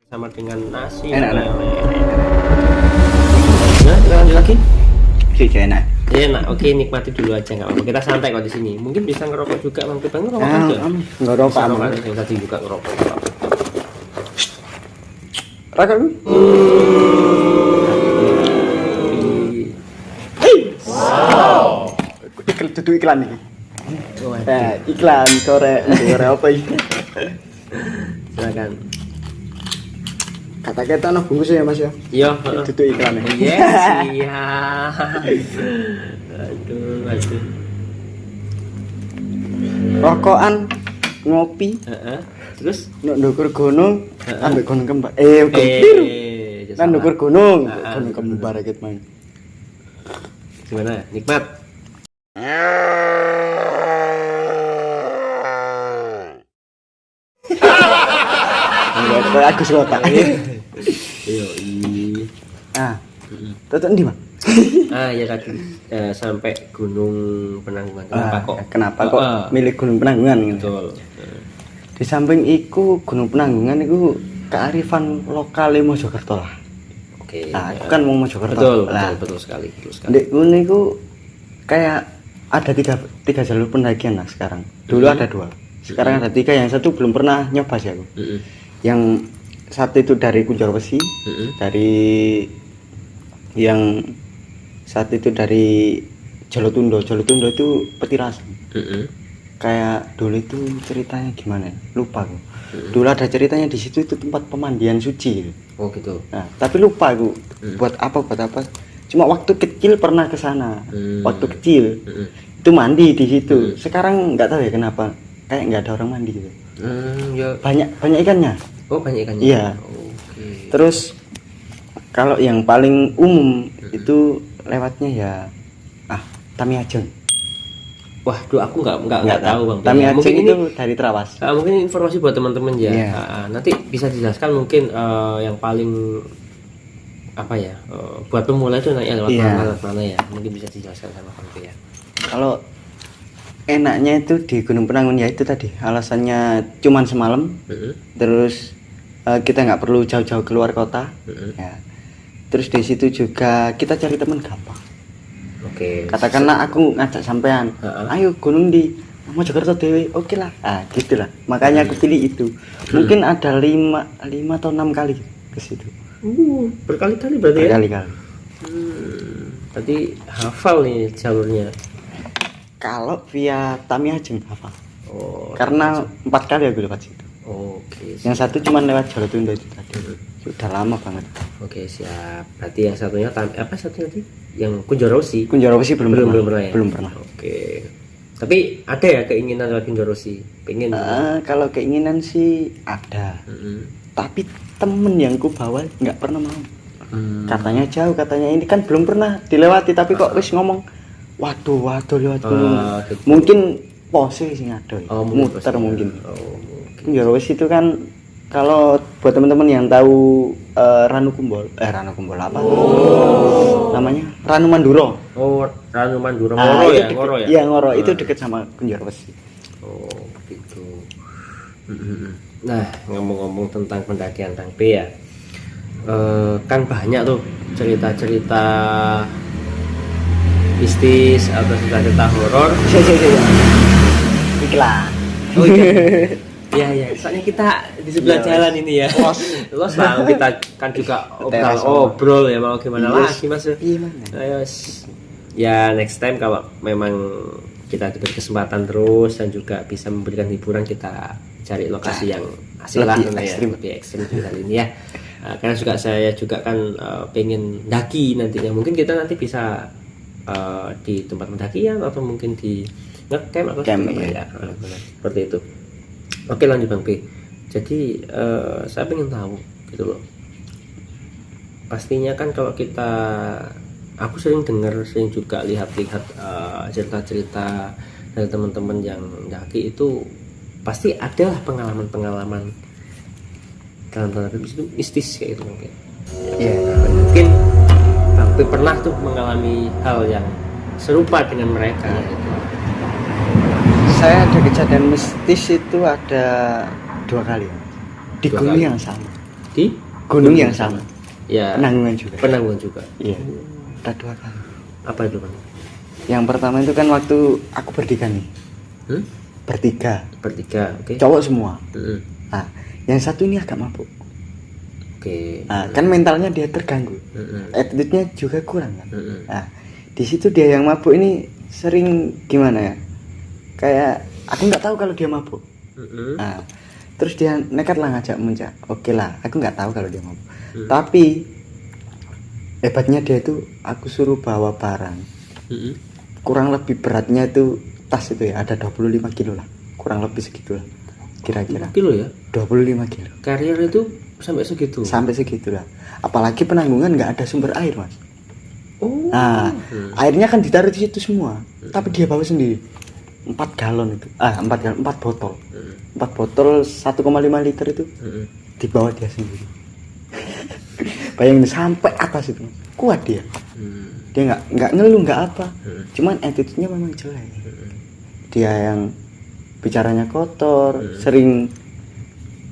sama dengan nasi. Enak, enak. Nah, kita lanjut lagi. Sih enak. Enak, oke, nikmati dulu aja nggak apa-apa. Kita santai kok di sini. Mungkin bisa ngerokok juga, Bang. Kita ngerokok juga. Ngerokok Bisa aman. ngerokok, yang tadi juga ngerokok. Raka lu. Wow. Itu iklan nih. Iklan korek apa ini? Silakan. Kata-kata no bungkusnya ya Mas ya. Iya, Itu iklannya. yes, iya. Aduh. Rokokan ngopi Terus ndukur gunung ambek gunung kembar. Biru. Nang ndukur gunung kembar gitu main. Gimana? Nikmat. Aku suka. Iya. Tutup ndi, Bang? Ya tadi sampai Gunung Penanggungan. Kenapa kok milih Gunung Penanggungan? Betul. Di samping iku Gunung Penanggungan iku kearifan lokal Mojokerto lah. Oke. Nah, aku kan mau Mojokerto. Betul sekali. Di gunung iku kayak ada tiga jalur pendakian lah sekarang. Dulu ada 2. Sekarang ada 3, yang satu belum pernah nyoba sih aku. Yang satu itu dari Kunjoro Wesi, dari yang satu itu dari Jolotundo. Jolotundo itu Petirasan. Kayak dulu itu ceritanya gimana? Lupa aku. Dulu ada ceritanya di situ, itu tempat pemandian suci gitu. Oh gitu. Nah, tapi lupa aku buat apa. Cuma waktu kecil pernah ke sana. Waktu kecil itu mandi di situ. Sekarang nggak tahu ya kenapa. Kayak nggak ada orang mandi gitu. Ya. Banyak ikannya. Oh, banyak ikannya. Iya. Oke. Terus kalau yang paling umum itu lewatnya ya Tamiajon. Wah, aku nggak tahu Bang. Tamiajon Mungkin itu ini dari Trawas. mungkin informasi buat teman-teman ya. Yeah. Nanti bisa dijelaskan mungkin yang paling apa ya? Buat pemula itu naiknya lewat mana ya? Mungkin bisa dijelaskan sama Bang ya. Kalau enaknya itu di Gunung Penanggungan ya itu tadi alasannya cuman semalam. Terus kita nggak perlu jauh-jauh keluar kota. Ya. Terus di situ juga kita cari teman gampang. Oke. Katakanlah aku ngajak sampean, ayo gunung di Mojokerto dewe, oke lah. Gitulah. Makanya aku pilih itu. Mungkin ada 5 atau 6 kali ke situ. Berkali-kali berarti ya? Berkali-kali. Tadi hafal nih jalurnya. Kalau via Tamiajon hafal. Oh. Karena 4 kali aku lewat situ. Oke. Yang satu cuma lewat Jolotundo itu tadi. Sudah lama banget. Oke, siap. Berarti yang satunya apa satunya tadi? Yang Kunjoro Wesi. Kunjoro Wesi belum pernah ya? Belum pernah. Oke. Tapi ada ya keinginan lewat Kunjoro Wesi? Pengen. Kalau keinginan sih ada. Tapi temen yang ku bawa nggak pernah mau. Katanya jauh, katanya ini kan belum pernah dilewati, tapi kok wis ngomong waduh lewat gunung. Gitu. Mungkin pose sih ngadoy. Muter pose. mungkin. Mungkin. Kunjoro Wesi itu kan kalau buat teman-teman yang tahu Ranu Kumbol apa? Namanya Ranu Manduro. Oh, Ranu Manduro. Ngoro ya, deket, Ngoro ya. Iya, Ngoro itu dekat sama Kunjoro Wesi. Oh, begitu. Nah, ngomong-ngomong tentang pendakian Kang P ya. Kan banyak tuh cerita-cerita mistis atau cerita-cerita horor. Iklan. Oh iya. Iya. Soalnya kita di sebelah jalan ini ya. Los lah kita kan juga obrol ya, mau gimana lagi Mas? Ayo. Ya next time kalau memang kita diberi kesempatan terus dan juga bisa memberikan hiburan, kita cari lokasi yang asik lah, lebih ekstrim kali ini ya. Karena juga saya juga kan pengen daki nantinya. Mungkin kita nanti bisa di tempat pendakian atau mungkin di ngecamp atau ya. Seperti itu. Oke, lanjut Bang P. Jadi saya pengen tahu gitu loh. Pastinya kan kalau aku sering dengar, sering juga lihat-lihat cerita-cerita dari teman-teman yang daki itu pasti ada pengalaman-pengalaman dalam tanda kutip itu mistis kayak gitu mungkin. Iya. Mungkin Bang P pernah tuh mengalami hal yang serupa dengan mereka gitu. Saya ada kejadian mistis itu ada 2 kali di gunung yang sama. di gunung yang sama. Ya. Penanggungan juga. Penanggungan juga. Iya. Kita 2 kali. Apa itu Bang? Yang pertama itu kan waktu aku bertiga nih. Bertiga. Oke. Cowok semua. Mm-mm. Nah, yang satu ini agak mabuk. Oke. Nah, kan mentalnya dia terganggu. Attitude-nya juga kurang kan. Nah, di situ dia yang mabuk ini sering gimana ya? Kayak aku nggak tahu kalau dia mabuk. Nah, terus dia nekat lah ngajak muncak. Oke lah, aku nggak tahu kalau dia mabuk. Tapi hebatnya dia itu aku suruh bawa barang. Kurang lebih beratnya itu tas itu ya ada 25 kilo lah. Kurang lebih segitulah. Kira-kira. Kilo ya? 25 kilo. Carrier itu sampai segitu. Sampai segitulah. Apalagi penanggungan nggak ada sumber air, Mas. Oh. Nah, airnya kan ditaruh di situ semua. Tapi dia bawa sendiri. 4 galon itu. 4 galon, 4 botol. 4 botol 1,5 liter itu dibawa dia sendiri. Bayangin sampai atas itu. Kuat dia. Dia nggak ngeluh, nggak apa. Cuman attitude-nya memang jelek. Dia yang bicaranya kotor, sering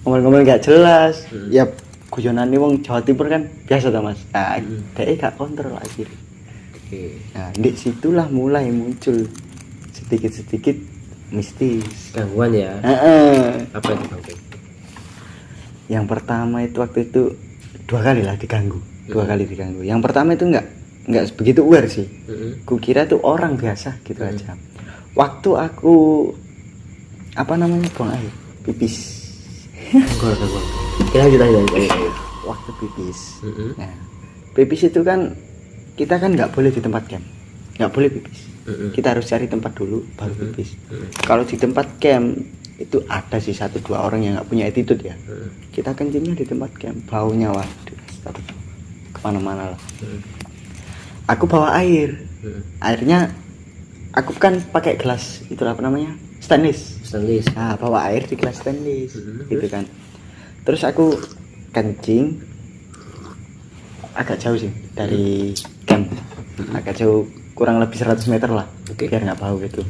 ngomong-ngomong nggak jelas. Ya guyonane wong Jawa Timur kan biasa ta Mas. Nah, dia gak kontrol akhirnya. Nah, di situlah mulai muncul sedikit-sedikit mistis. Gangguan ya. Apa itu Bang? Yang pertama itu waktu itu 2 kali lah diganggu. 2 kali diganggu. Yang pertama itu nggak begitu aware sih. Kukira tuh orang biasa gitu aja. Waktu aku buang air, pipis. Enggak. Kita lanjut. Waktu pipis. Nah, pipis itu kan kita kan nggak boleh di tempat camp, nggak boleh pipis. Kita harus cari tempat dulu baru pipis. Kalau di tempat camp itu ada sih 1-2 orang yang nggak punya attitude ya. Kita kencingnya di tempat camp, baunya waduh, kemana-mana lah. Aku bawa air, airnya aku kan pakai gelas itu apa namanya, stainless. Nah, bawa air di gelas stainless, gitu kan. Terus aku kencing agak jauh sih dari camp, agak jauh, kurang lebih 100 meter lah, biar nggak bau gitu.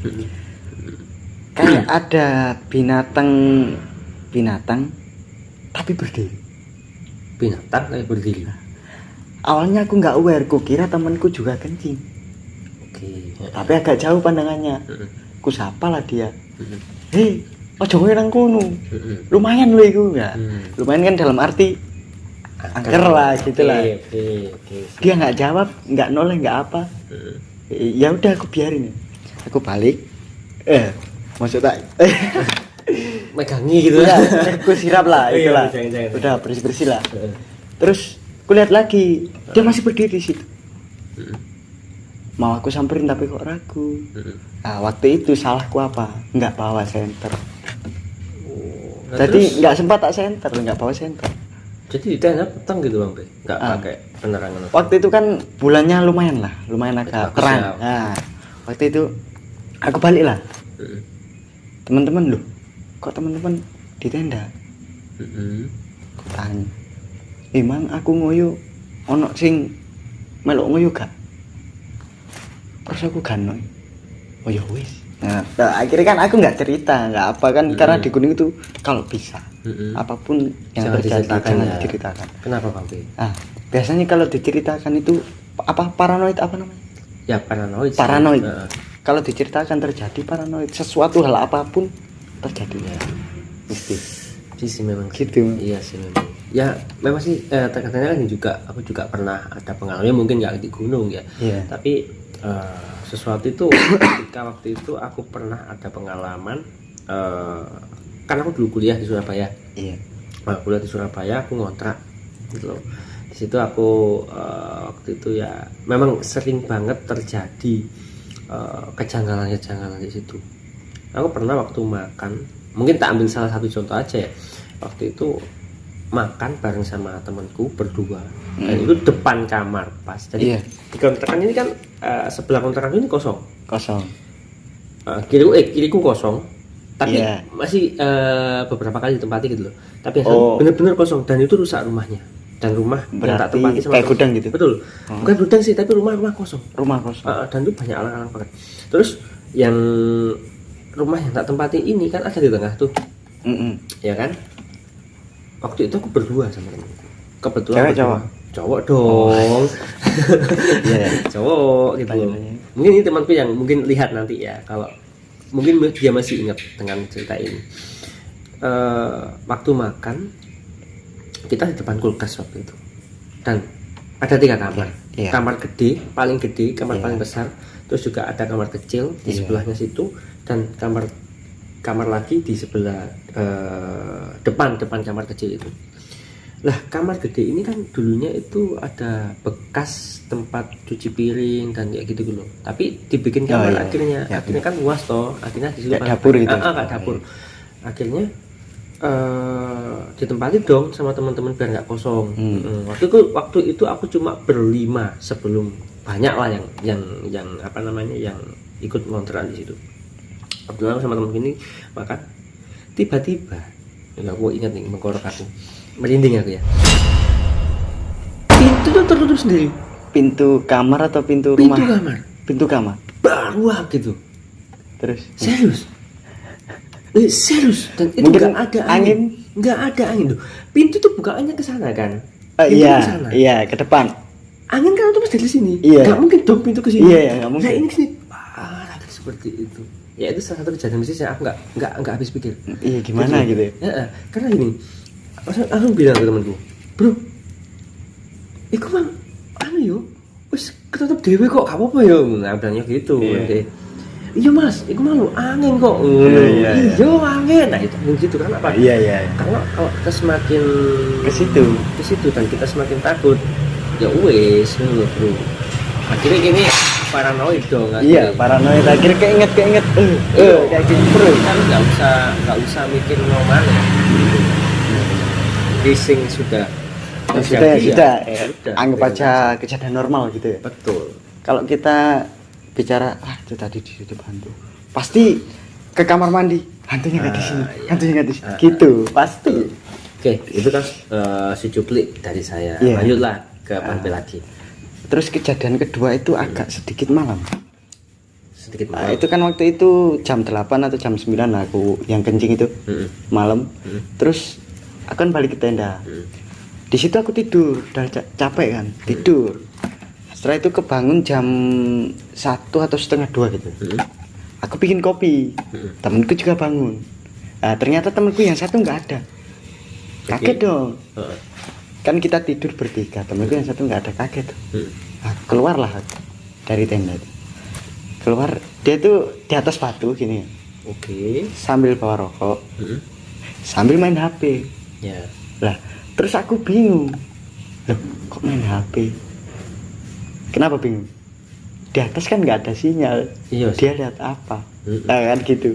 Kayak ada binatang tapi berdiri. Binatang kayak berdiri. Awalnya aku nggak aware, kukira temanku juga kencing. Tapi agak jauh pandangannya. Ku sapa lah dia. Hei, ojo kowe nang kono. Lumayan lho iku ya. Lumayan kan dalam arti angker lah gitu lah. Dia nggak jawab, nggak noleh, nggak apa. Ya udah aku biarin. Aku balik. Maksud tak megangi gitu ya. Aku sirap lah itulah. Jangan. Udah bersih lah. Terus aku lihat lagi, dia masih berdiri di situ. Mau aku samperin tapi kok ragu. Nah, waktu itu salahku apa? Nggak bawa senter. Jadi nggak sempat tak senter, nggak bawa senter. Jadi di tenda petang gitu Bang, nggak pakai penerangan. Waktu itu kan bulannya lumayan agak terang. Nah, waktu itu aku balik lah. Teman-teman loh, kok teman-teman di tenda? Aku tanya, emang aku ngoyo ono sing melok ngoyo gak? Terus aku ganoy, oh ya wis. Nah, akhirnya kan aku nggak cerita, nggak apa kan, karena di gunung itu kalau bisa apapun yang terjadi jangan diceritakan. Kenapa Bang? Nah, biasanya kalau diceritakan itu paranoid apa namanya? Ya paranoid. Kalau diceritakan terjadi paranoid, sesuatu hal apapun terjadi ya. Sih memang gitu. Iya sih memang. Ya memang sih terkadang kan aku juga pernah ada pengalaman, mungkin nggak di gunung ya. Tapi sesuatu itu ketika waktu itu aku pernah ada pengalaman, kan aku dulu kuliah di Surabaya. Kuliah di Surabaya, aku ngontrak gitu loh. Di situ aku waktu itu ya memang sering banget terjadi kejanggalan di situ. Aku pernah waktu makan, mungkin tak ambil salah satu contoh aja ya. Waktu itu makan bareng sama temanku berdua, dan itu depan kamar pas. Jadi di kontrakan ini kan sebelah kontrakan ini kosong. Kiriku kosong, tapi masih beberapa kali ditempati gitu loh. Tapi benar-benar kosong, dan itu rusak rumahnya. Dan rumah yang tak tempati sama kayak gudang gitu. Betul. Bukan gudang sih, tapi rumah kosong. Dan itu banyak alang-alang banget. Terus yang rumah yang tak tempati ini kan ada di tengah tuh. Ya kan? Waktu itu aku berdua sama temanku. kebetulan Cewek, berdua. Cowok dong. Iya. Cowok gitu. Tanya-tanya. Mungkin ini temanku yang mungkin lihat nanti ya, kalau mungkin dia masih ingat dengan cerita ini. Waktu makan kita di depan kulkas waktu itu, dan ada 3 kamar. Iya. Kamar gede, paling gede, kamar Iya. paling besar, terus juga ada kamar kecil di Iya. sebelahnya situ, dan kamar lagi di sebelah depan kamar kecil itu. Lah, kamar gede ini kan dulunya itu ada bekas tempat cuci piring dan kayak gitu loh. Tapi dibikin kamar iya. akhirnya, Ya, akhirnya kan luas toh. Akhirnya di situ Kayak dapur gitu. kayak dapur. Akhirnya ditempati dong sama teman-teman biar nggak kosong. Waktu itu aku cuma berlima sebelum banyak lah yang apa namanya yang ikut ngontrak di situ. Kebetulan sama teman ini makan, tiba-tiba ya aku ingat nih, mengkorok aku, merinding aku ya, pintu tuh tertutup sendiri. Pintu kamar atau pintu rumah? Pintu kamar Pintu kamar. bawah gitu, Terus serius, dan itu Mungkin nggak ada angin, nggak ada angin tuh. Pintu tuh bukaannya ke sana kan, pintu iya, ke sana. iya, ke depan. Angin kan otomatis dari sini, Iya. nggak mungkin dong pintu ke sini. Iya, nggak mungkin. Nah ini kesini, parah seperti itu. Ya itu salah satu kejadian bisnis yang aku nggak habis pikir. Iya, gimana gitu ya? Ya, karena gini, aku bilang ke temanku, bro, iku mah anu yo, wis ketutup dewe kok, gak apa-apa yo. Nah, bilangnya gitu. Iya. Iya mas, iku mah lu angin kok. Iya. Iya angin. Nah itu gitu kan apa? Iya, iya. Kalau kita semakin Ke situ. dan kita semakin takut, ya wes bro. Akhirnya ini paranoid dong. Iya, paranoid. Akhirnya keinget. Kayak gitu bro. Kan nggak usah mikir normal ya. Gitu. Bising sudah. Sudah, Sudah. Anggap aja kejadian normal gitu ya. Betul. Kalau kita bicara, itu tadi di situ hantu, pasti ke kamar mandi, hantunya nggak di sini, iya. hantunya nggak di sini, gitu, pasti. Oke, itu kan si cuplik dari saya. Iya. Lanjutlah ke Panpe lagi. Terus kejadian kedua itu agak sedikit malam. Sedikit Nah, itu kan waktu itu jam 8 atau jam 9 aku yang kencing itu malam. Terus aku kan balik ke tenda. Di situ aku tidur, udah capek kan, tidur. Setelah itu kebangun jam 1 atau setengah 2 gitu. Aku bikin kopi. Temenku juga bangun. Nah, ternyata temenku yang satu nggak ada. Kaget dong. Kan kita tidur bertiga, temenku yang satu nggak ada, kaget. Nah, keluarlah aku dari tenda itu. Keluar, dia tuh di atas batu gini, Oke. sambil bawa rokok, sambil main HP. Ya. Lah, terus aku bingung. Loh, kok main HP? Kenapa bingung? Di atas kan nggak ada sinyal. Iya. Dia lihat apa? Nah, kan gitu.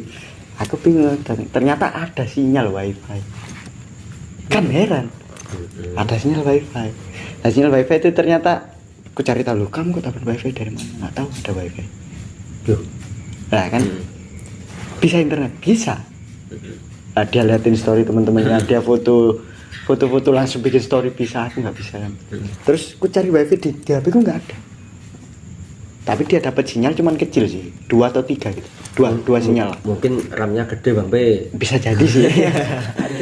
Aku bingung. Ternyata ada sinyal wifi. Kan heran. Ada sinyal wifi. Nah, sinyal wifi itu ternyata aku cari tahu, kamu kok dapat wifi dari mana? Nggak tahu ada wifi. Loh. Nah kan bisa internet, bisa. Nah, dia liatin story teman-temannya, dia foto langsung bikin story, bisa. Aku nggak bisa kan. Terus aku cari wifi di HP ku nggak ada. Tapi dia dapat sinyal cuman kecil sih, 2 atau 3 gitu. Dua sinyal. Mungkin RAM-nya gede Bang P. Bisa jadi sih.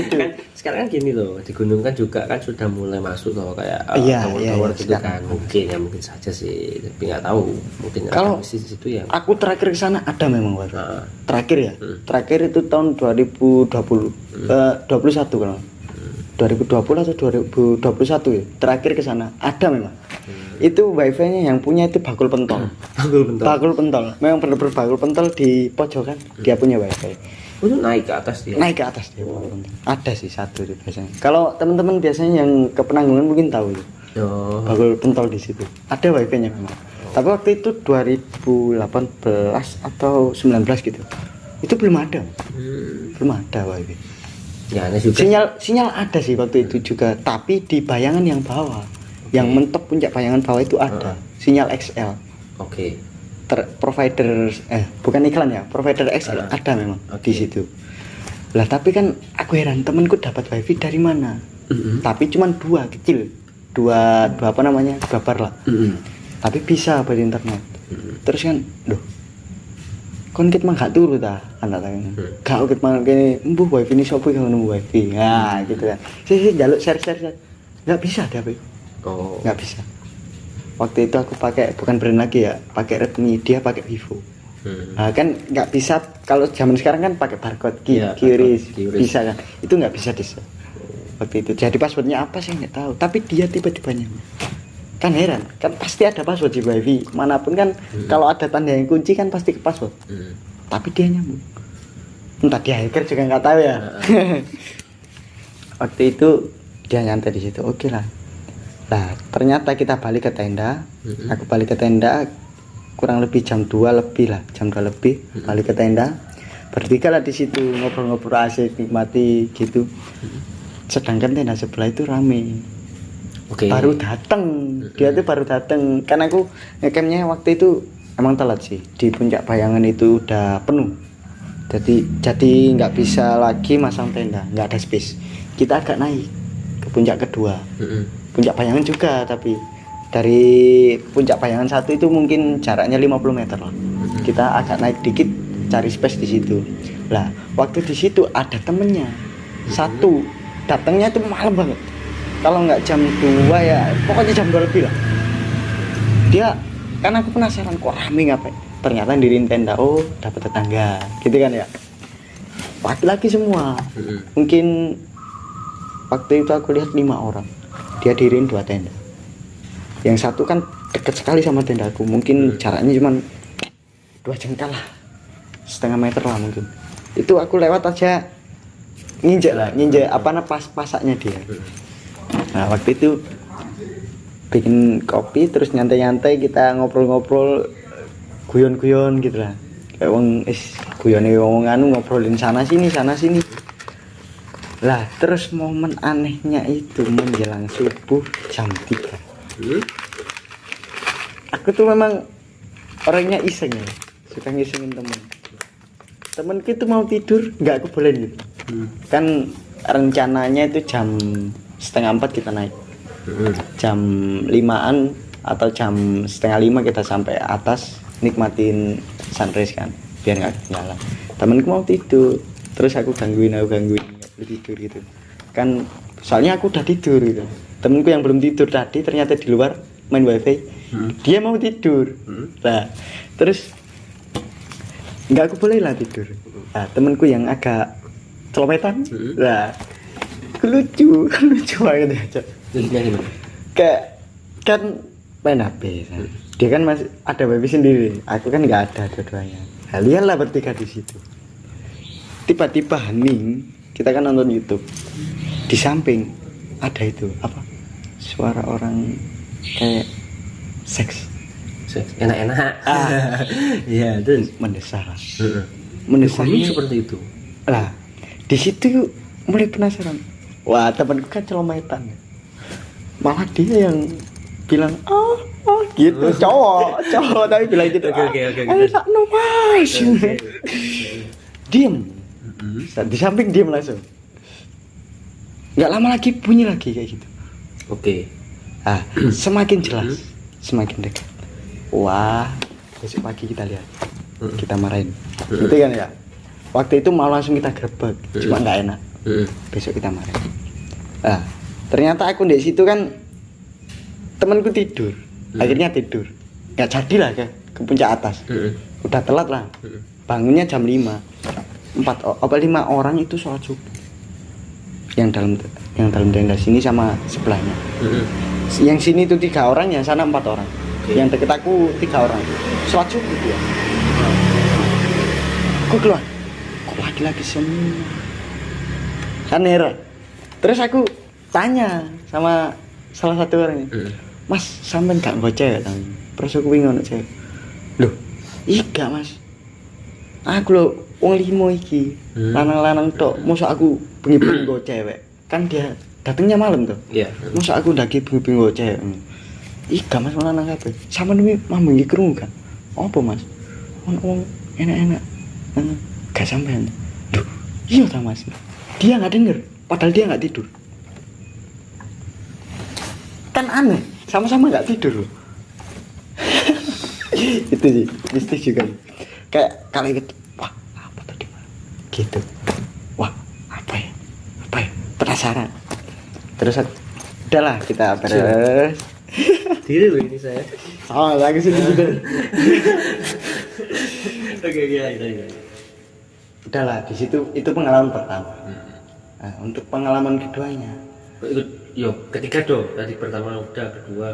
Kan sekarang kan gini loh, di gunung kan juga kan sudah mulai masuk loh kayak Iya, tower-tower iya, gitu sekarang. kan. Mungkin saja sih, tapi nggak tahu. Mungkin Kalau ada di situ ya. Aku terakhir ke sana ada memang wifi. Nah, Terakhir ya. Terakhir itu tahun 2020. 21 kalau. 2020 atau 2021 ya. Terakhir ke sana ada memang. Itu wifi-nya yang punya itu bakul pentol. Bakul pentol. Memang benar-benar bakul pentol di pojokan. Dia punya wifi. itu naik ke atas dia. Naik ke atas dia bakul pentol. Ada sih satu itu biasanya. Kalau teman-teman biasanya yang ke Penanggungan mungkin tahu itu. Oh. Bakul pentol di situ. Ada wifi-nya memang. Tapi waktu itu 2018 atau 19 gitu. Itu belum ada. Belum ada wifi. Ya, ini juga. Sinyal ada sih waktu itu juga, tapi di bayangan yang bawah. Yang mentok puncak bayangan bawah itu ada. Sinyal XL. Oke. Provider bukan iklan ya, provider XL ada memang di situ. Lah tapi kan aku heran, temanku dapat wifi dari mana? Tapi cuman 2 kecil. Dua apa namanya? 2 bar lah. Tapi bisa buat internet. Terus kan, loh. Kon ket mah gak turu ta, anak ta. Gak ket mah kene, mbuh wifi ini sopo yang nemu wifi. Nah, gitu kan. Sih njaluk share. nggak bisa deh HP. Oh. Nggak bisa. Waktu itu aku pakai bukan brand lagi ya, pakai Redmi, dia pakai Vivo. Nah, kan nggak bisa kalau zaman sekarang kan pakai barcode QRIS bisa kan, itu nggak bisa desa waktu itu. Jadi passwordnya apa sih nggak tahu, tapi dia tiba-tiba nyamuk. Kan heran, kan pasti ada password di wifi manapun kan. Kalau ada tanda yang kunci kan pasti ke password, tapi dia nyambung. Entah dia hacker juga nggak tahu ya. Waktu itu dia nyantai di situ, oke lah. Nah ternyata kita balik ke tenda, aku balik ke tenda kurang lebih jam 2 lebih lah, jam 2 lebih balik ke tenda, bertiga lah di situ ngobrol-ngobrol asik, nikmati gitu. Sedangkan tenda sebelah itu rame. Baru datang, dia tuh baru datang. Kan aku ngecampnya waktu itu emang telat sih, di Puncak Bayangan itu udah penuh. Jadi nggak bisa lagi masang tenda, nggak ada space. Kita agak naik ke puncak kedua, Puncak Bayangan juga, tapi dari Puncak Bayangan 1 itu mungkin jaraknya 50 meter lah. Kita agak naik dikit, cari space di situ. Lah, waktu di situ ada temennya satu, datangnya tuh malam banget. Kalau nggak jam 2 ya, pokoknya jam 2 lebih lah. Dia, kan aku penasaran kok rame ngapain. Ternyata diriin tenda, oh dapat tetangga, gitu kan ya. Laki-laki semua. Mungkin waktu itu aku lihat 5 orang. Dia diriin 2 tenda. Yang satu kan dekat sekali sama tendaku, mungkin jaraknya cuma 2 jengkal lah, setengah meter lah mungkin. Itu aku lewat aja nginjek apa pasaknya dia. Nah waktu itu bikin kopi terus nyantai-nyantai, kita ngobrol-ngobrol, guyon-guyon gitu lah. Kayak wong guyone wong anu, ngobrolin sana sini. Lah terus momen anehnya itu menjelang subuh jam 3. Aku tuh memang orangnya iseng ya, suka ngisengin temen kita mau tidur nggak aku bolehin gitu. Kan rencananya itu jam 3:30 kita naik, jam 5-an atau jam 4:30 kita sampai atas nikmatin sunrise kan, biar nggak ketinggalan. Temenku mau tidur, terus aku gangguin nggak boleh tidur gitu kan, soalnya aku udah tidur gitu. Temenku yang belum tidur tadi ternyata di luar main wifi, dia mau tidur. Nah terus nggak aku boleh lah tidur. Nah temenku yang agak celometan, nah lucu banget aja. Kayak kan main HP kan. Dia kan masih ada wifi sendiri, aku kan nggak ada dua-duanya. Kalian lah bertiga di situ. Tiba-tiba hening, kita kan nonton YouTube. Di samping ada itu apa? Suara orang kayak seks enak-enak. Iya, terus mendesah. Mendesahnya seperti itu. Lah, di situ mulai penasaran. Wah, temanku kan celometan. Malah dia yang bilang, gitu, cowok tapi bilang gitu. Oke. Tak no mas. Diam. Di samping diam langsung. Nggak lama lagi bunyi lagi kayak gitu. Oke. Ah, semakin jelas, semakin dekat. Wah, besok pagi kita lihat, kita marahin. Gitu kan ya. Waktu itu mau langsung kita grebek, cuma nggak enak. Besok kita marahin. Ah, ternyata aku di situ kan temanku tidur, akhirnya tidur. Nggak jadilah ke puncak atas. Udah telat lah. Bangunnya jam 5. 5 orang itu sholat subuh. Yang dalam tenda sini sama sebelahnya. Yang sini itu 3 orang, yang sana 4 orang. Yang deket aku 3 orang. Sholat subuh dia. Kok keluar? Kok laki-laki semua? Kan heran. Terus aku tanya sama salah satu orangnya, Mas, sampean gak nggo cewek ta? Terus aku bingung cewek. Loh, iya mas. Aku lho wong 5 iki. Lanang-lanang tok. Mosok aku bengi-bengi nggo cewek. Kan dia datangnya malam tuh. Iya. Mosok aku ndaki bengi-bengi nggo cewek. Iya mas, lanang kabeh. Sampeyan iki mambu iki krungu kan? Apa mas? Wong enak-enak. Gak sampean. Duh, iya ta mas. Dia nggak denger, padahal dia nggak tidur. Kan aneh, sama-sama nggak tidur loh. Itu sih, mistis juga. Kayak kalau gitu, wah apa tadi? Gitu, wah apa ya? Penasaran. Terus Udahlah kita beres. Diri loh ini saya. Oh, lagi sini juga. Oke, iya. Udahlah, di situ itu pengalaman pertama. Nah, untuk pengalaman keduanya, Yo, ketiga dong. Tadi pertama udah, kedua.